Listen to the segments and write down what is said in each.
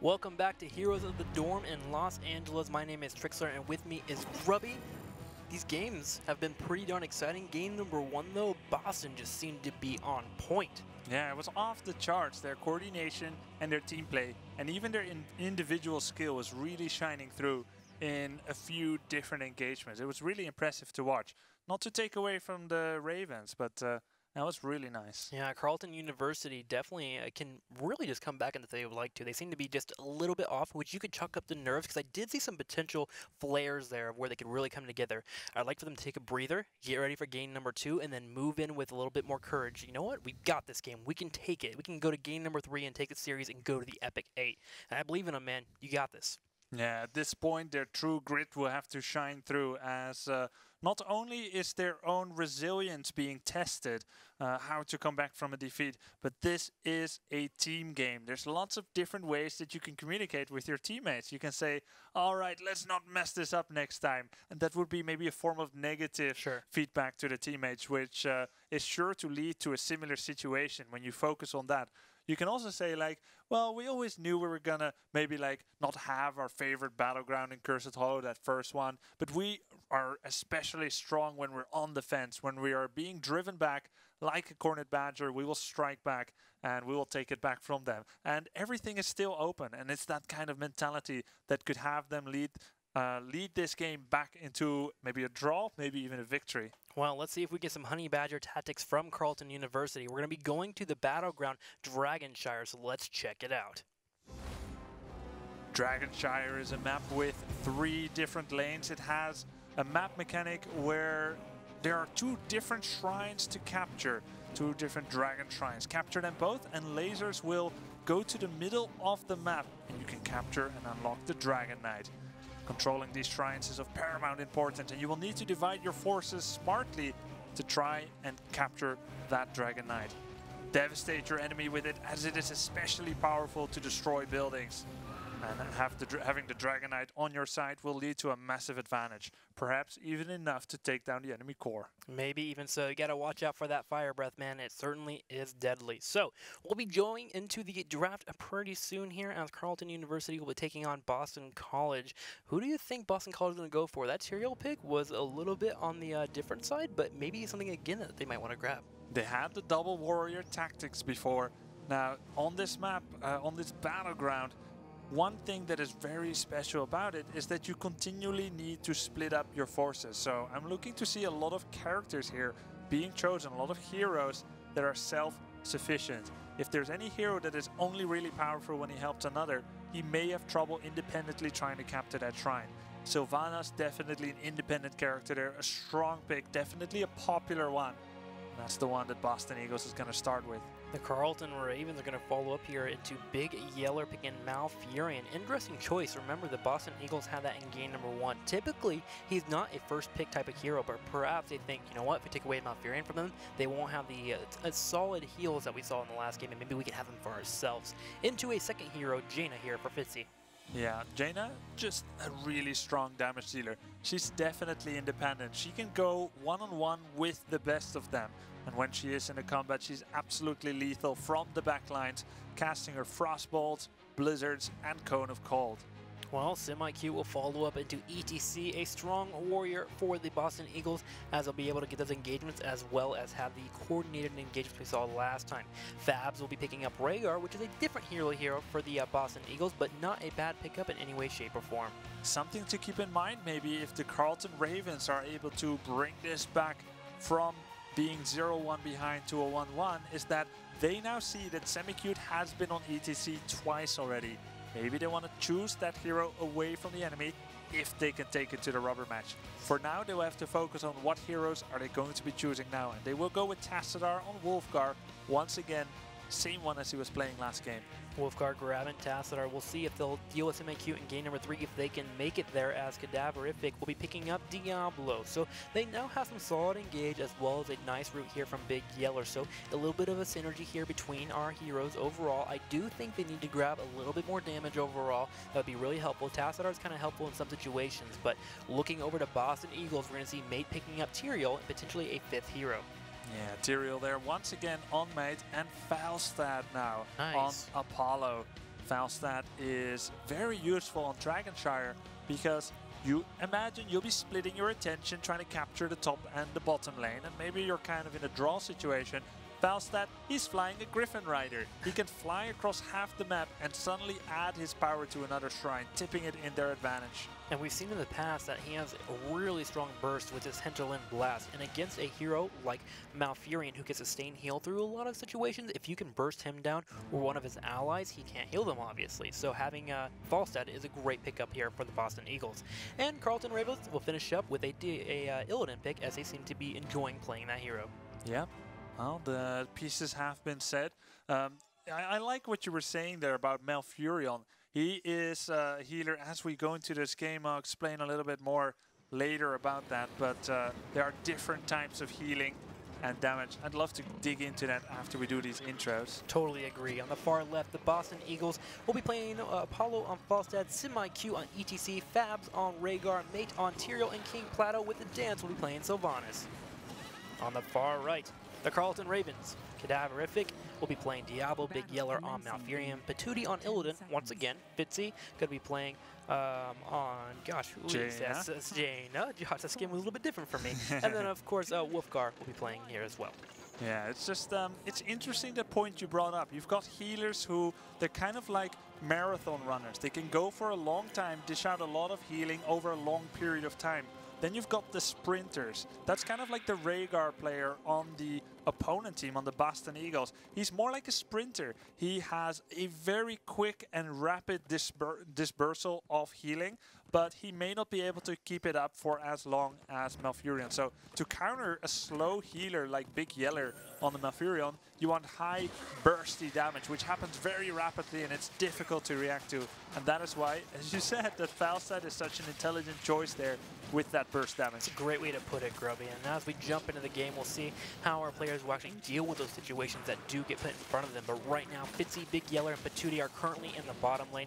Welcome back to Heroes of the Dorm in Los Angeles. My name is Trixler and with me is Grubby. These games have been pretty darn exciting. Game number 1 though, Boston just seemed to be on point. Yeah, it was off the charts. Their coordination and their team play and even their individual skill was really shining through in a few different engagements. It was really impressive to watch. Not to take away from the Ravens, but that was really nice. Yeah, Carleton University definitely can really just come back into the they would like to. They seem to be just a little bit off, which you could chalk up the nerves, because I did see some potential flares there of where they could really come together. I'd like for them to take a breather, get ready for game number 2, and then move in with a little bit more courage. You know what? We've got this game. We can take it. We can go to game number 3 and take the series and go to the Epic 8. And I believe in them, man. You got this. Yeah, at this point, their true grit will have to shine through as not only is their own resilience being tested, how to come back from a defeat, but this is a team game. There's lots of different ways that you can communicate with your teammates. You can say, all right, let's not mess this up next time. And that would be maybe a form of negative feedback to the teammates, which is sure to lead to a similar situation when you focus on that. You can also say like, well, we always knew we were gonna maybe like not have our favorite battleground in Cursed Hollow, that first one, but we are especially strong when we're on the fence, when we are being driven back like a cornered badger. We will strike back and we will take it back from them. And everything is still open, and it's that kind of mentality that could have them lead this game back into maybe a draw, maybe even a victory. Well, let's see if we get some Honey Badger tactics from Carleton University. We're going to be going to the battleground Dragonshire, so let's check it out. Dragonshire is a map with 3 different lanes. It has a map mechanic where there are 2 different shrines to capture, 2 different dragon shrines. Capture them both and lasers will go to the middle of the map and you can capture and unlock the Dragon Knight. Controlling these shrines is of paramount importance, and you will need to divide your forces smartly to try and capture that Dragon Knight. Devastate your enemy with it, as it is especially powerful to destroy buildings. And having the Dragon Knight on your side will lead to a massive advantage, perhaps even enough to take down the enemy core. Maybe even so. You gotta watch out for that fire breath, man. It certainly is deadly. So we'll be going into the draft pretty soon here, as Carleton University will be taking on Boston College. Who do you think Boston College is gonna go for? That Tyrael pick was a little bit on the different side, but maybe something again that they might want to grab. They had the double warrior tactics before. Now on this map, on this battleground, one thing that is very special about it is that you continually need to split up your forces. So I'm looking to see a lot of characters here being chosen, a lot of heroes that are self-sufficient. If there's any hero that is only really powerful when he helps another, he may have trouble independently trying to capture that shrine. Sylvana's definitely an independent character there, a strong pick, definitely a popular one. And that's the one that Boston Eagles is going to start with. The Carleton Ravens are going to follow up here into Big Yeller picking Malfurion. Interesting choice. Remember, the Boston Eagles had that in game number 1. Typically, he's not a first pick type of hero, but perhaps they think, you know what, if we take away Malfurion from them, they won't have the solid heals that we saw in the last game, and maybe we can have them for ourselves. Into a second hero, Jaina here for Fitzy. Yeah, Jaina, just a really strong damage dealer. She's definitely independent. She can go one-on-one with the best of them. And when she is in a combat, she's absolutely lethal from the backlines, casting her Frostbolts, Blizzards, and Cone of Cold. Well, Semi-Q will follow up into ETC, a strong warrior for the Boston Eagles, as they'll be able to get those engagements as well as have the coordinated engagements we saw last time. Fabs will be picking up Rhaegar, which is a different hero for the Boston Eagles, but not a bad pickup in any way, shape, or form. Something to keep in mind maybe if the Carleton Ravens are able to bring this back from being 0-1 behind to a 1-1 is that they now see that Semi-Q has been on ETC twice already. Maybe they want to choose that hero away from the enemy if they can take it to the rubber match. For now, they will have to focus on what heroes are they going to be choosing now. And they will go with Tassadar on Wolfgar once again. Same one as he was playing last game. Wolfgar grabbing Tassadar. We'll see if they'll deal with Semi-Q in game number 3 if they can make it there, as Cadaverific will be picking up Diablo. So they now have some solid engage as well as a nice route here from Big Yeller. So a little bit of a synergy here between our heroes overall. I do think they need to grab a little bit more damage overall. That would be really helpful. Tassadar is kind of helpful in some situations, but looking over to Boston Eagles, we're going to see Mate picking up Tyrael and potentially a 5th hero. Yeah, Tyrael there once again on Mate, and Falstad now on Apollo. Falstad is very useful on Dragonshire because you imagine you'll be splitting your attention trying to capture the top and the bottom lane, and maybe you're kind of in a draw situation. Falstad, he's flying a Griffin Rider. He can fly across half the map and suddenly add his power to another shrine, tipping it in their advantage. And we've seen in the past that he has a really strong burst with his Hinterland Blast. And against a hero like Malfurion, who can sustain heal through a lot of situations, if you can burst him down or one of his allies, he can't heal them, obviously. So having Falstad is a great pickup here for the Boston Eagles. And Carleton Ravens will finish up with a Illidan pick, as they seem to be enjoying playing that hero. Yeah. Well, the pieces have been said. I like what you were saying there about Malfurion. He is a healer. As we go into this game, I'll explain a little bit more later about that. But there are different types of healing and damage. I'd love to dig into that after we do these intros. Totally agree. On the far left, the Boston Eagles will be playing Apollo on Falstad, Semi-Q on ETC, Fabs on Rhaegar, Mate on Tyrael, and King Plato with the Dance will be playing Sylvanas. On the far right, the Carleton Ravens, Cadaverific will be playing Diablo, Big Yeller on Malfurion, Patootie on Illidan, once again, Fitzy going to be playing on, gosh, Jaina. That's Jaina. Gosh, this game was a little bit different for me. And then, of course, Wolfgar will be playing here as well. Yeah, it's just, it's interesting the point you brought up. You've got healers who, they're kind of like marathon runners. They can go for a long time, dish out a lot of healing over a long period of time. Then you've got the sprinters. That's kind of like the Rhaegar player on the opponent team, on the Boston Eagles. He's more like a sprinter. He has a very quick and rapid dispersal of healing, but he may not be able to keep it up for as long as Malfurion. So to counter a slow healer like Big Yeller on the Malfurion, you want high bursty damage, which happens very rapidly and it's difficult to react to. And that is why, as you said, that Falstad is such an intelligent choice there with that burst damage. It's a great way to put it, Grubby. And as we jump into the game, we'll see how our players will actually deal with those situations that do get put in front of them. But right now, Fitzy, Big Yeller, and Patootie are currently in the bottom lane.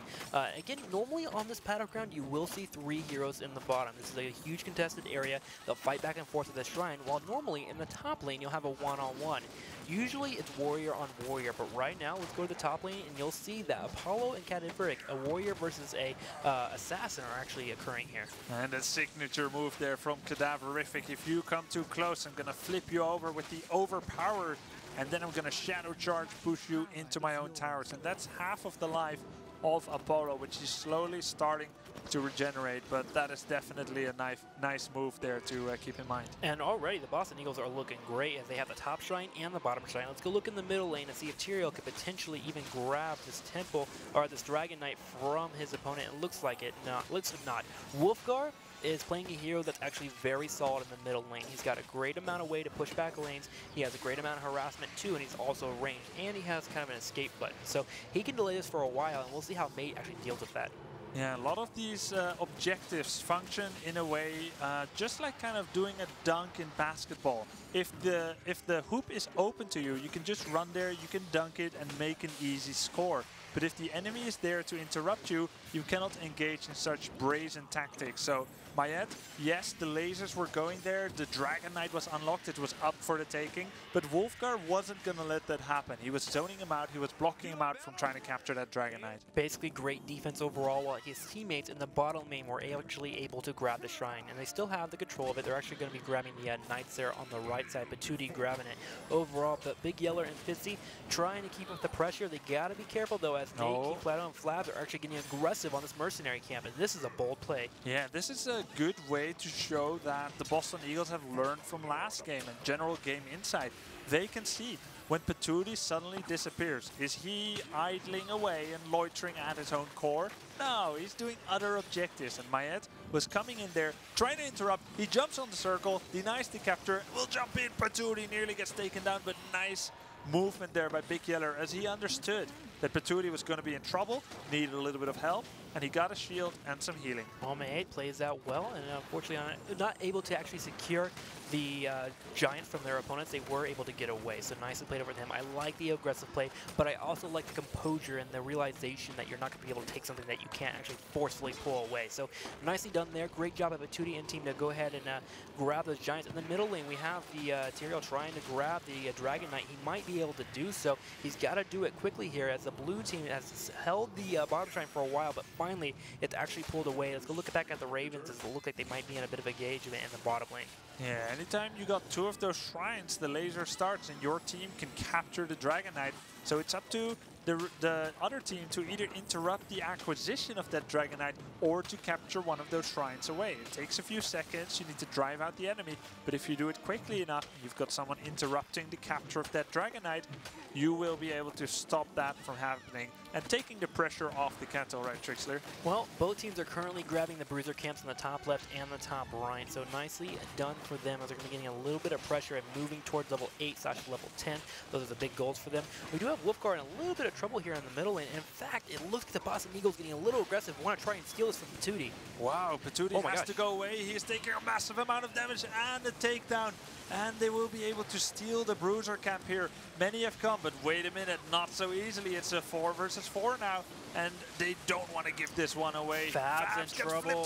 Again, normally on this battleground, you will see 3 heroes in the bottom. This is a huge contested area. They'll fight back and forth at the shrine, while normally in the top lane, you'll have a one-on-one. Usually it's warrior on warrior, but right now, let's go to the top lane, and you'll see that Apollo and Cadaveric, a warrior versus a assassin, are actually occurring here. And a signature move there from Cadaverific. If you come too close, I'm going to flip you over with the overpower, and then I'm going to shadow charge push you into my own towers. And that's half of the life of Apollo, which is slowly starting to regenerate, but that is definitely a nice move there to keep in mind. And already the Boston Eagles are looking great as they have the top shrine and the bottom shrine. Let's go look in the middle lane and see if Tyrael could potentially even grab this temple or this Dragon Knight from his opponent. It looks like it not. Looks not. Wolfgar is playing a hero that's actually very solid in the middle lane. He's got a great amount of way to push back lanes. He has a great amount of harassment too, and he's also ranged. And he has kind of an escape button. So he can delay this for a while, and we'll see how Mate actually deals with that. Yeah, a lot of these objectives function in a way just like kind of doing a dunk in basketball. If the hoop is open to you, you can just run there, you can dunk it and make an easy score. But if the enemy is there to interrupt you, you cannot engage in such brazen tactics. So Mayet, yes, the lasers were going there, the Dragon Knight was unlocked, it was up for the taking, but Wolfgar wasn't going to let that happen. He was zoning him out, he was blocking him out from trying to capture that Dragon Knight. Basically great defense overall, while his teammates in the bottom lane were actually able to grab the shrine, and they still have the control of it. They're actually going to be grabbing the Knights there on the right side, Patootie grabbing it overall, but Big Yeller and Fitzy trying to keep up the pressure. They got to be careful though, as Nate, King Plato, and Flabs are actually getting aggressive on this mercenary camp, and this is a bold play. Yeah, this is a good way to show that the Boston Eagles have learned from last game and general game insight. They can see when Patootie suddenly disappears. Is he idling away and loitering at his own core? No, he's doing other objectives, and Mayet was coming in there, trying to interrupt. He jumps on the circle, denies the capture, will jump in, Patootie nearly gets taken down, but nice movement there by Big Yeller as he understood that Patootie was going to be in trouble, needed a little bit of help, and he got a shield and some healing. Well, May 8 plays out well, and unfortunately not able to actually secure the Giant from their opponents. They were able to get away, so nicely played over them. I like the aggressive play, but I also like the composure and the realization that you're not going to be able to take something that you can't actually forcefully pull away. So nicely done there. Great job by Patootie and team to go ahead and grab those Giants. In the middle lane, we have the Tyrael trying to grab the Dragon Knight. He might be able to do so. He's got to do it quickly here as the blue team has held the bottom shrine for a while, but finally it's actually pulled away. Let's go look back at the Ravens as it look like they might be in a bit of engagement in the bottom lane. Yeah, anytime you got 2 of those shrines, the laser starts and your team can capture the Dragon Knight. So it's up to the other team to either interrupt the acquisition of that Dragon Knight or to capture one of those shrines away. It takes a few seconds, you need to drive out the enemy, but if you do it quickly enough, you've got someone interrupting the capture of that Dragon Knight, you will be able to stop that from happening and taking the pressure off the Cat, right, Trixler? Well, both teams are currently grabbing the bruiser camps in the top left and the top right, so nicely done for them as they're going to be getting a little bit of pressure and moving towards level 8/level 10. Those are the big goals for them. We do have Wolfguard in a little bit of trouble here in the middle lane. In fact, it looks like the Boston Eagles getting a little aggressive. Want to try and steal this from Patootie. Wow, Patootie has to go away. He is taking a massive amount of damage and a takedown. And they will be able to steal the bruiser camp here. Many have come, but wait a minute, not so easily. It's a 4 versus 4 now, and they don't want to give this one away. Fab's in trouble.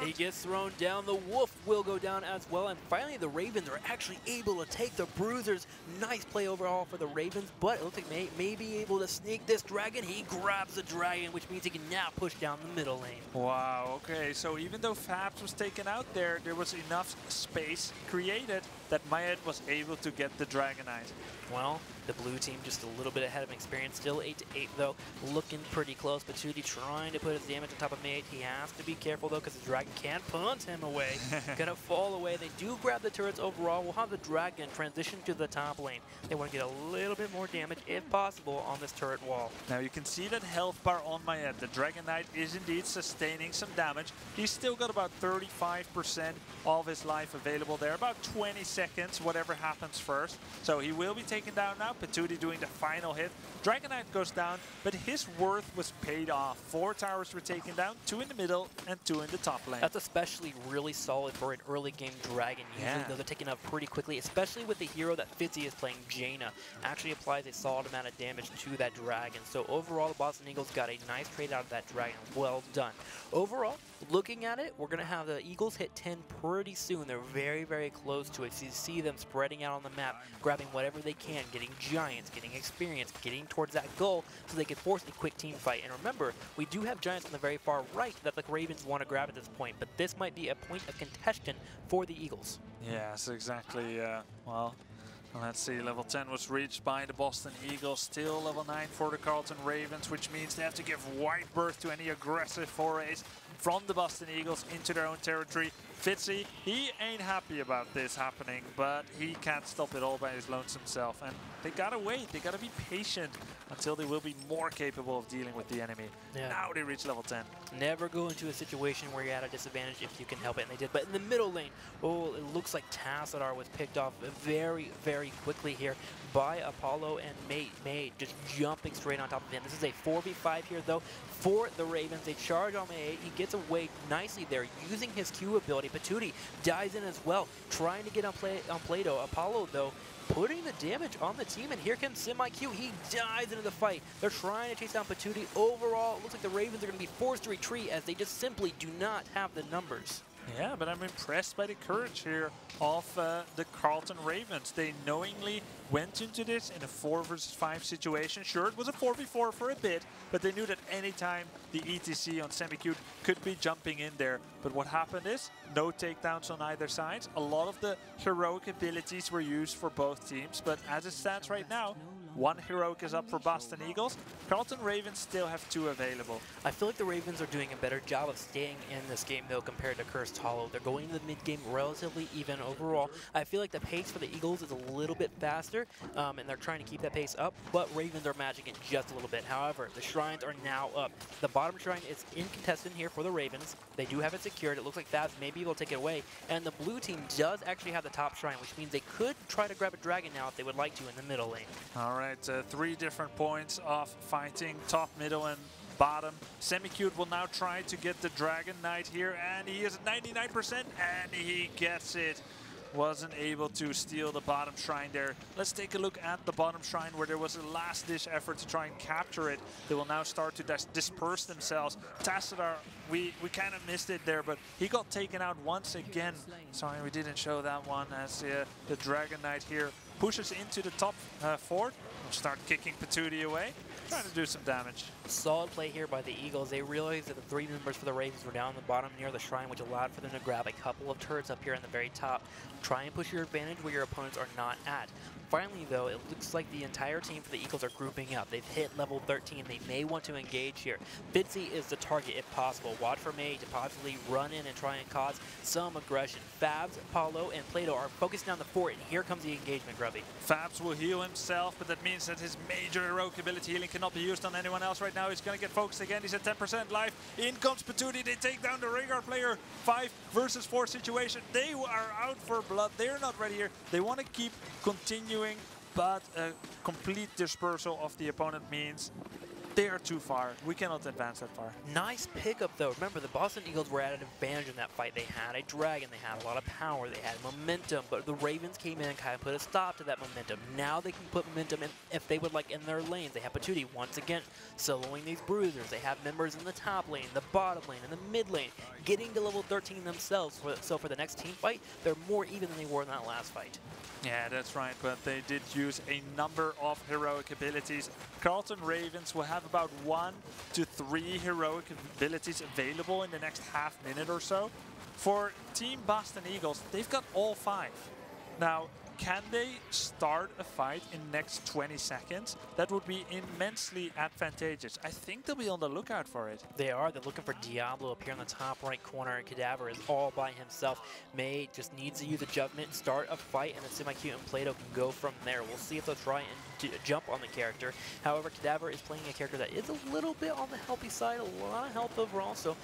He gets thrown down. The Wolf will go down as well. And finally, the Ravens are actually able to take the bruisers. Nice play overall for the Ravens, but it looks like may be able to sneak this Dragon. He grabs the Dragon, which means he can now push down the middle lane. Wow, okay, so even though Fabs was taken out there was enough space created that Mayed was able to get the Dragon Knight. Well, the blue team just a little bit ahead of experience. Still 8-8 though, looking pretty close. Patootie trying to put his damage on top of May 8. He has to be careful though because the Dragon can punt him away. Gonna fall away. They do grab the turrets overall. We'll have the Dragon transition to the top lane. They want to get a little bit more damage if possible on this turret wall. Now you can see that health bar on Mayed. The Dragon Knight is indeed sustaining some damage. He's still got about 35% of his life available there. About 20 seconds, whatever happens first. So he will be taken down now. Patootie doing the final hit. Dragon Knight goes down, but his worth was paid off. 4 towers were taken down, 2 in the middle and 2 in the top lane. That's especially really solid for an early game Dragon. Usually those are taken up pretty quickly, especially with the hero that Fitzy is playing, Jaina. Actually applies a solid amount of damage to that Dragon. So overall, the Boston Eagles got a nice trade out of that Dragon. Well done. Overall, looking at it, we're going to have the Eagles hit 10 pretty soon. They're very, very close to it. So you see them spreading out on the map, grabbing whatever they can, getting Giants, getting experience, getting towards that goal so they can force a quick team fight. And remember, we do have Giants on the very far right that the Ravens want to grab at this point, but this might be a point of contention for the Eagles. Yes, exactly. Well, let's see, level 10 was reached by the Boston Eagles, still level 9 for the Carleton Ravens, which means they have to give wide berth to any aggressive forays from the Boston Eagles into their own territory. Fitzy, he ain't happy about this happening, but he can't stop it all by his lonesome self. And they gotta wait, they gotta be patient until they will be more capable of dealing with the enemy. Yeah. Now they reach level 10. Never go into a situation where you're at a disadvantage if you can help it, and they did. But in the middle lane, oh, it looks like Tassadar was picked off very, very quickly here by Apollo and May just jumping straight on top of him. This is a 4v5 here, though, for the Ravens. They charge on May 8. He gets away nicely there using his Q ability. Patootie dies in as well, trying to get on Play-Doh. Apollo, though, putting the damage on the team, and here comes Semi-Q. He dies into the fight. They're trying to chase down Patootie. Overall, it looks like the Ravens are going to be forced to retreat as they just simply do not have the numbers. Yeah, but I'm impressed by the courage here of the Carleton Ravens. They knowingly went into this in a 4 versus 5 situation. Sure, it was a 4v4 for a bit, but they knew that anytime the ETC on Semi-Q could be jumping in there. But what happened is no takedowns on either side. A lot of the heroic abilities were used for both teams, but as it stands right now, 1 heroic is up for Boston Eagles. Carleton Ravens still have 2 available. I feel like the Ravens are doing a better job of staying in this game, though, compared to Cursed Hollow. They're going to the mid-game relatively even overall. I feel like the pace for the Eagles is a little bit faster, and they're trying to keep that pace up, but Ravens are matching it just a little bit. However, the shrines are now up. The bottom shrine is incontested here for the Ravens. They do have it secured. It looks like Fabs may be able to take it away, and the blue team does actually have the top shrine, which means they could try to grab a dragon now if they would like to in the middle lane. All right, 3 different points of fighting, top, middle, and bottom. Semicute will now try to get the Dragon Knight here, and he is at 99%, and he gets it. Wasn't able to steal the bottom shrine there. Let's take a look at the bottom shrine where there was a last-ditch effort to try and capture it. They will now start to disperse themselves. Tassadar, we kind of missed it there, but he got taken out once again. Sorry, we didn't show that one as the Dragon Knight here pushes into the top fort. We'll start kicking Patootie away, trying to do some damage. Solid play here by the Eagles. They realized that the 3 members for the Ravens were down the bottom near the shrine, which allowed for them to grab a couple of turrets up here in the very top. Try and push your advantage where your opponents are not at. Finally, though, it looks like the entire team for the Eagles are grouping up. They've hit level 13. They may want to engage here. Fitzy is the target if possible. Watch for May to possibly run in and try and cause some aggression. Fabs, Paulo, and Plato are focused down the fort, and here comes the engagement, Grubby. Fabs will heal himself, but that means that his major heroic ability healing cannot be used on anyone else right now. He's going to get focused again. He's at 10% life. In comes Patootie. They take down the Rhaegar player. 5 versus 4 situation. They are out for blood. They're not ready here. They want to keep continuing, but a complete dispersal of the opponent means they are too far. We cannot advance that far. Nice pickup, though. Remember, the Boston Eagles were at an advantage in that fight. They had a dragon, they had a lot of power, they had momentum, but the Ravens came in and kind of put a stop to that momentum. Now they can put momentum in if they would like in their lanes. They have Patootie once again soloing these bruisers. They have members in the top lane, the bottom lane, and the mid lane, getting to level 13 themselves. So for the next team fight, they're more even than they were in that last fight. Yeah, that's right, but they did use a number of heroic abilities. Carleton Ravens will have about 1 to 3 heroic abilities available in the next half minute or so. For Team Boston Eagles, they've got all 5. Now, can they start a fight in the next 20 seconds? That would be immensely advantageous. I think they'll be on the lookout for it. They are. They're looking for Diablo up here in the top right corner. Cadaver is all by himself. May just needs to use a judgment, start a fight, and then Semicute and Plato can go from there. We'll see if they'll try and jump on the character. However, Cadaver is playing a character that is a little bit on the healthy side, a lot of health overall. So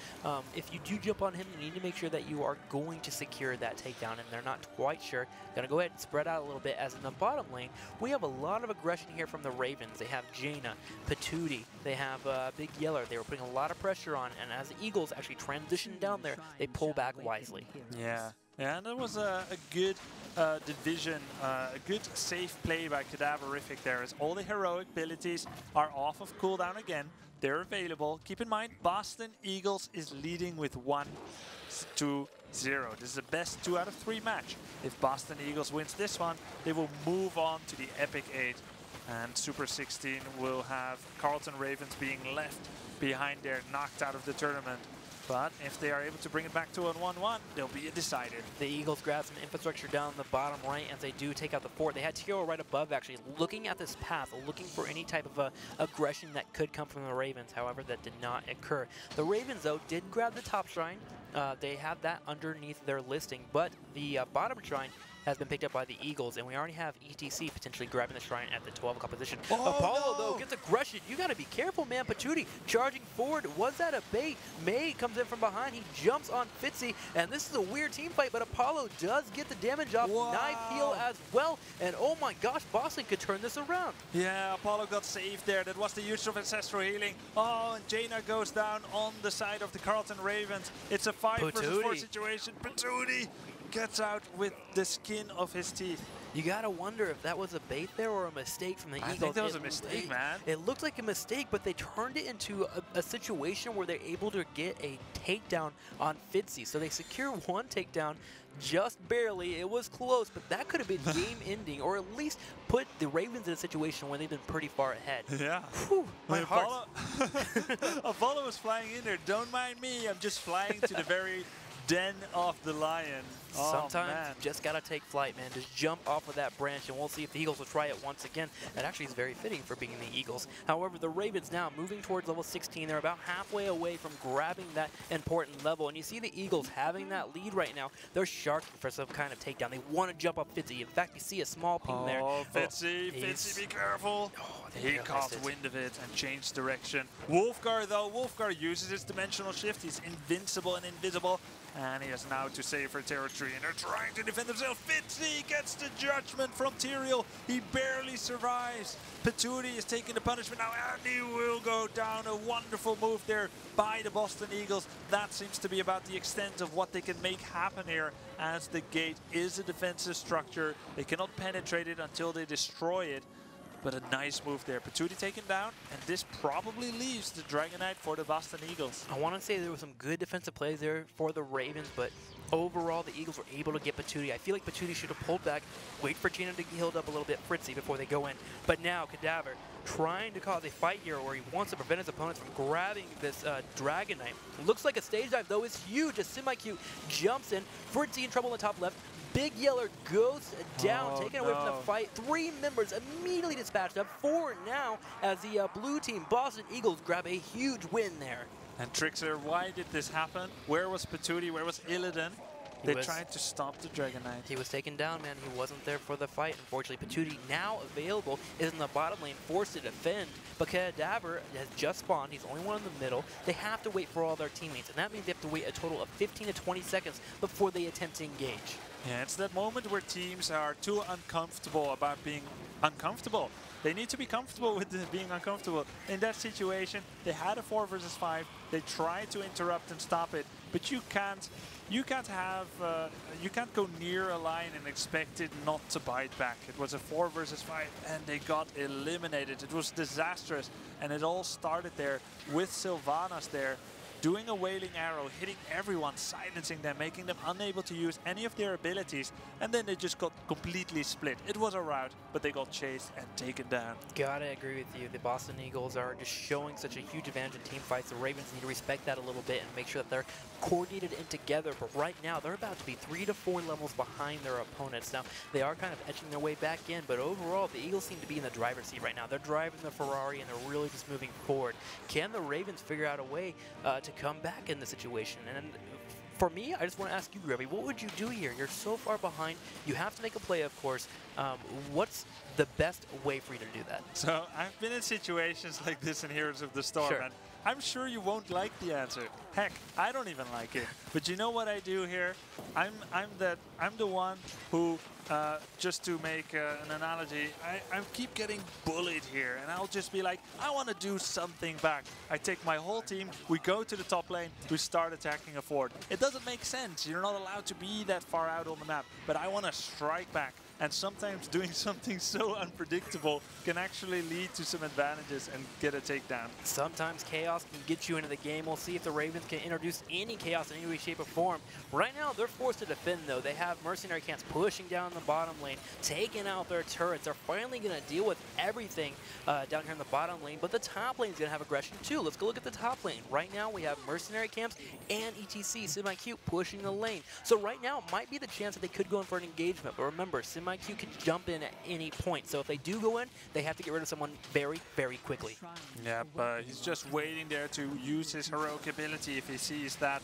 if you do jump on him, you need to make sure that you are going to secure that takedown, and they're not quite sure. Gonna go ahead and spread out a little bit, as in the bottom lane, we have a lot of aggression here from the Ravens. They have Jaina, Patootie, they have Big Yeller. They were putting a lot of pressure on, and as the Eagles actually transition down there, they pull back wisely. Yeah, and that was a good division, a good safe play by Cadaverific there, as all the heroic abilities are off of cooldown again. They're available. Keep in mind, Boston Eagles is leading with 1-2-0. This is the best 2 out of 3 match. If Boston Eagles wins this one, they will move on to the Epic 8. And Super 16 will have Carleton Ravens being left behind there, knocked out of the tournament. But if they are able to bring it back to a 1-1, they'll be decided. The Eagles grab some infrastructure down the bottom right as they do take out the fort. They had Tiro right above, actually, looking at this path, looking for any type of aggression that could come from the Ravens. However, that did not occur. The Ravens, though, did grab the top shrine. They have that underneath their listing, but the bottom shrine has been picked up by the Eagles, and we already have ETC potentially grabbing the shrine at the 12 o'clock position. Oh, Apollo, no. though, gets aggression. You got to be careful, man. Patootie charging forward. Was that a bait? May comes in from behind. He jumps on Fitzy, and this is a weird team fight, but Apollo does get the damage off. Wow. Knife heal as well, and oh my gosh, Boston could turn this around. Yeah, Apollo got saved there. That was the use of Ancestral Healing. Oh, and Jaina goes down on the side of the Carleton Ravens. It's a 5 versus 4 situation. Patootie gets out with the skin of his teeth. You gotta wonder if that was a bait there or a mistake from the Eagles. I think that was a mistake, man. It looked like a mistake, but they turned it into a situation where they're able to get a takedown on Fitzy. So they secure 1 takedown, just barely. It was close, but that could have been game-ending, or at least put the Ravens in a situation where they've been pretty far ahead. Yeah. Whew, my heart. Apollo was flying in there. Don't mind me. I'm just flying to the very den of the lion. Sometimes man. you just gotta take flight, man. Just jump off of that branch, and we'll see if the Eagles will try it once again. That actually is very fitting for being the Eagles. However, the Ravens now moving towards level 16. They're about halfway away from grabbing that important level, and you see the Eagles having that lead right now. They're sharking for some kind of takedown. They want to jump up Fitzy. In fact, you see a small ping there. Oh, Fitzy, Fitzy, be careful. Oh, he caught wind of it and changed direction. Wolfgar, though, Wolfgar uses his dimensional shift. He's invincible and invisible. And he has now to save her territory, and they're trying to defend themselves. Fitzy gets the judgment from Tyrael. He barely survives. Patootie is taking the punishment now, and he will go down. A wonderful move there by the Boston Eagles. That seems to be about the extent of what they can make happen here, as the gate is a defensive structure. They cannot penetrate it until they destroy it. But a nice move there. Patootie taken down, and this probably leaves the Dragon Knight for the Boston Eagles. I want to say there was some good defensive plays there for the Ravens, but overall the Eagles were able to get Patootie. I feel like Patootie should have pulled back, wait for Gina to get healed up a little bit, Fritzy, before they go in. But now Cadaver trying to cause a fight here where he wants to prevent his opponents from grabbing this Dragon Knight. Looks like a stage dive though is huge as SemiQ jumps in. Fritzy in trouble on the top left. Big Yeller goes down, taken away from the fight. 3 members immediately dispatched up. 4 now as the blue team, Boston Eagles, grab a huge win there. And Trixer, why did this happen? Where was Patootie? Where was Illidan? They tried to stop the Dragon Knight. He was taken down, man. He wasn't there for the fight. Unfortunately, Patootie, now available, is in the bottom lane, forced to defend. But Cadaver has just spawned. He's the only one in the middle. They have to wait for all their teammates, and that means they have to wait a total of 15 to 20 seconds before they attempt to engage. Yeah, it's that moment where teams are too uncomfortable about being uncomfortable. They need to be comfortable with being uncomfortable. In that situation, they had a 4 versus 5. They tried to interrupt and stop it, but you can't go near a line and expect it not to bite back. It was a 4 versus 5, and they got eliminated. It was disastrous, and it all started there with Sylvanas there, doing a Wailing Arrow, hitting everyone, silencing them, making them unable to use any of their abilities, and then they just got completely split. It was a rout, but they got chased and taken down. Gotta agree with you. The Boston Eagles are just showing such a huge advantage in team fights. The Ravens need to respect that a little bit and make sure that they're coordinated and together, but right now they're about to be 3 to 4 levels behind their opponents. Now, they are kind of edging their way back in, but overall, the Eagles seem to be in the driver's seat right now. They're driving the Ferrari, and they're really just moving forward. Can the Ravens figure out a way to come back in the situation? And for me, I just want to ask you, Grubby, what would you do here? You're so far behind. You have to make a play, of course. What's the best way for you to do that? So I've been in situations like this in Heroes of the Storm, and I'm sure you won't like the answer. Heck, I don't even like it. But you know what I do here? I'm the one who, just to make an analogy, I keep getting bullied here, and I'll just be like, I want to do something back. I take my whole team, we go to the top lane, we start attacking a fort. It doesn't make sense. You're not allowed to be that far out on the map, but I want to strike back. And sometimes doing something so unpredictable can actually lead to some advantages and get a takedown. Sometimes chaos can get you into the game. We'll see if the Ravens can introduce any chaos in any way, shape, or form. Right now, they're forced to defend, though. They have mercenary camps pushing down the bottom lane, taking out their turrets. They're finally going to deal with everything down here in the bottom lane, but the top lane is going to have aggression, too. Let's go look at the top lane. Right now, we have mercenary camps and ETC, SemiQ, pushing the lane. So right now, it might be the chance that they could go in for an engagement, but remember, SemiQ can jump in at any point. So if they do go in, they have to get rid of someone very, very quickly. Yeah, but he's just waiting there to use his heroic ability if he sees that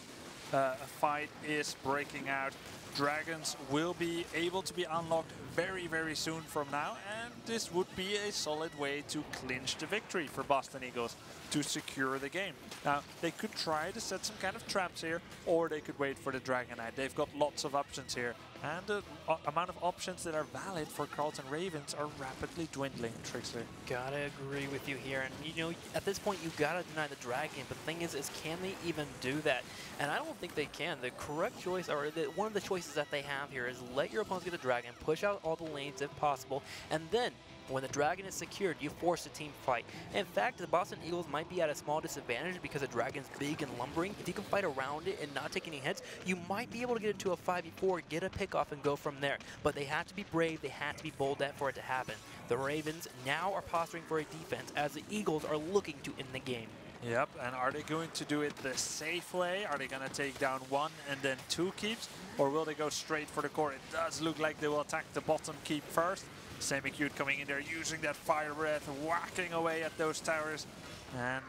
a fight is breaking out. Dragons will be able to be unlocked very, very soon from now, and this would be a solid way to clinch the victory for Boston Eagles to secure the game. Now, they could try to set some kind of traps here, or they could wait for the Dragon Knight. They've got lots of options here, and the amount of options that are valid for Carleton Ravens are rapidly dwindling, Trixter. Gotta agree with you here, and you know, at this point, you gotta deny the Dragon, but the thing is can they even do that? And I don't think they can. The correct choice, or one of the choices that they have here, is let your opponents get the Dragon, push out all the lanes if possible, and then when the Dragon is secured, you force a team fight. In fact, the Boston Eagles might be at a small disadvantage because the Dragon's big and lumbering. If you can fight around it and not take any hits, you might be able to get into a 5v4, get a pick off, and go from there. But they have to be brave, they have to be bold for it to happen. The Ravens now are posturing for a defense as the Eagles are looking to end the game. Yep, and are they going to do it the safe way? Are they going to take down 1 and then 2 keeps? Or will they go straight for the core? It does look like they will attack the bottom keep first. SemiQ coming in there, using that fire breath, whacking away at those towers. And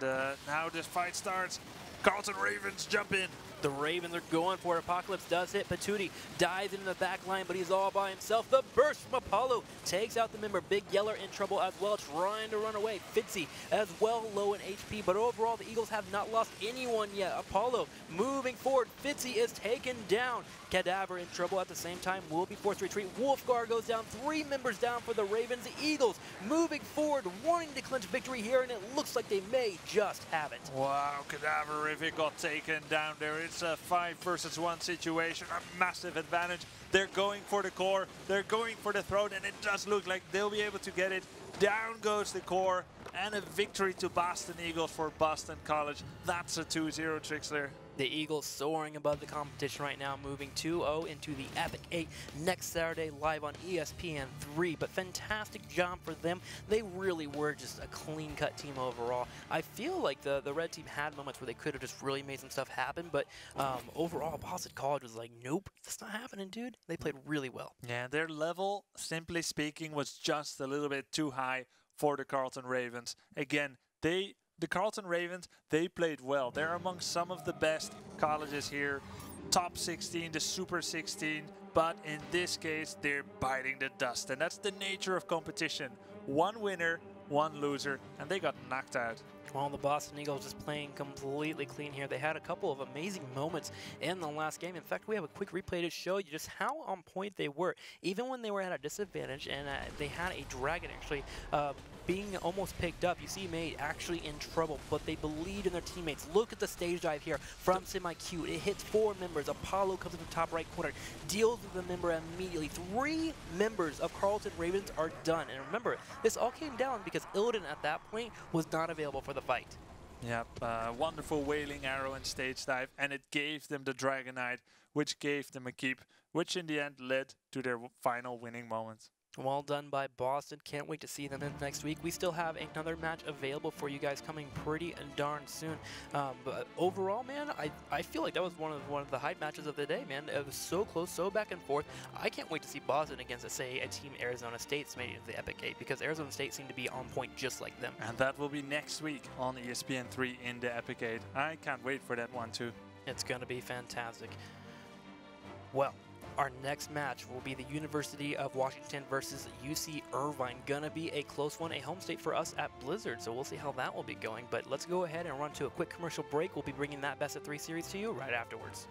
now this fight starts. Carleton Ravens jump in. The Ravens are going for it. Apocalypse does hit. Patootie dives into the back line, but he's all by himself. The burst from Apollo takes out the member. Big Yeller in trouble as well, trying to run away. Fitzy as well, low in HP, but overall the Eagles have not lost anyone yet. Apollo moving forward. Fitzy is taken down. Cadaver in trouble at the same time, will be forced to retreat. Wolfgar goes down. 3 members down for the Ravens. The Eagles moving forward, wanting to clinch victory here, and it looks like they may just have it. Wow, Cadaver, if it got taken down there, it's a 5 versus 1 situation, a massive advantage. They're going for the core, they're going for the throne, and it does look like they'll be able to get it. Down goes the core, and a victory to Boston Eagles for Boston College. That's a 2-0, Trixler. The Eagles soaring above the competition right now, moving 2-0 into the Epic 8 next Saturday live on ESPN3. But fantastic job for them. They really were just a clean-cut team overall. I feel like the red team had moments where they could have just really made some stuff happen, but overall, Boston College was like, nope, that's not happening, dude. They played really well. Yeah, their level, simply speaking, was just a little bit too high for the Carleton Ravens. Again, the Carleton Ravens, they played well. They're among some of the best colleges here. Top 16, the Super 16. But in this case, they're biting the dust. And that's the nature of competition. One winner, one loser, and they got knocked out. Well, the Boston Eagles just playing completely clean here. They had a couple of amazing moments in the last game. In fact, we have a quick replay to show you just how on point they were. Even when they were at a disadvantage and they had a dragon actually being almost picked up. You see May actually in trouble, but they believed in their teammates. Look at the stage dive here from Semi-Cute. It hits 4 members. Apollo comes in the top right corner, deals with the member immediately. 3 members of Carleton Ravens are done. And remember, this all came down because Illidan at that point was not available for the fight. Yep, wonderful wailing arrow and stage dive, and it gave them the Dragonite, which gave them a keep, which in the end led to their final winning moment. Well done by Boston. Can't wait to see them in next week. We still have another match available for you guys coming pretty darn soon. But overall, man, I feel like that was one of the hype matches of the day, man. It was so close, so back and forth. I can't wait to see Boston against, say, a team Arizona State's made it into the Epic 8, because Arizona State seemed to be on point just like them. And that will be next week on ESPN3 in the Epic 8. I can't wait for that one too. It's going to be fantastic. Well, our next match will be the University of Washington versus UC Irvine. Gonna be a close one, a home state for us at Blizzard, so we'll see how that will be going. But let's go ahead and run to a quick commercial break. We'll be bringing that best of 3 series to you right afterwards.